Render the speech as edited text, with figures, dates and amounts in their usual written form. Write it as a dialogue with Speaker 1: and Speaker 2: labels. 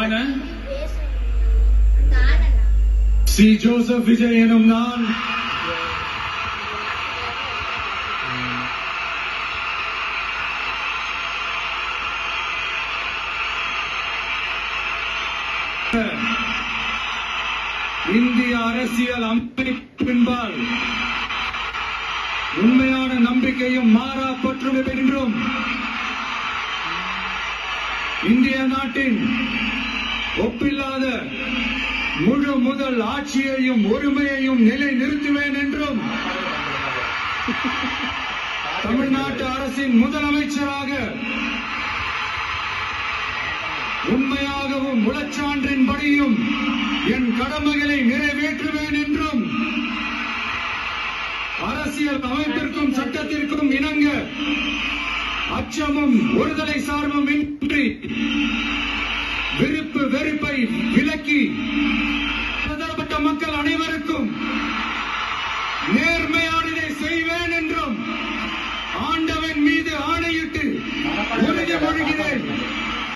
Speaker 1: உண்மையான
Speaker 2: C. Joseph Vijay எனும் நான் இந்திய அரசியல் அமைப்பின்பால் உண்மையான நம்பிக்கையும் மாறா பற்றும் என்றும் இந்திய நாட்டின் ஒப்பில்லாத முழு முதல் ஆட்சியையும் ஒருமையையும் நிலை நிறுத்துவேன் என்றும் தமிழ்நாட்டு அரசின் முதலமைச்சராக உண்மையாகவும் உளச்சான்றின்படியும் என் கடமைகளை நிறைவேற்றுவேன் என்றும் அரசியல் அமைப்பிற்கும் சட்டத்திற்கும் இணங்க அச்சமும் ஒருதலை சார்பும் இன்றி விருப்பு வெறுப்பை விலக்கி பலதரப்பட்ட மக்கள் அனைவருக்கும் நேர்மையானதை செய்வேன் என்றும் ஆண்டவன் மீது ஆணையிட்டு உறுதிமொழிகிறேன்.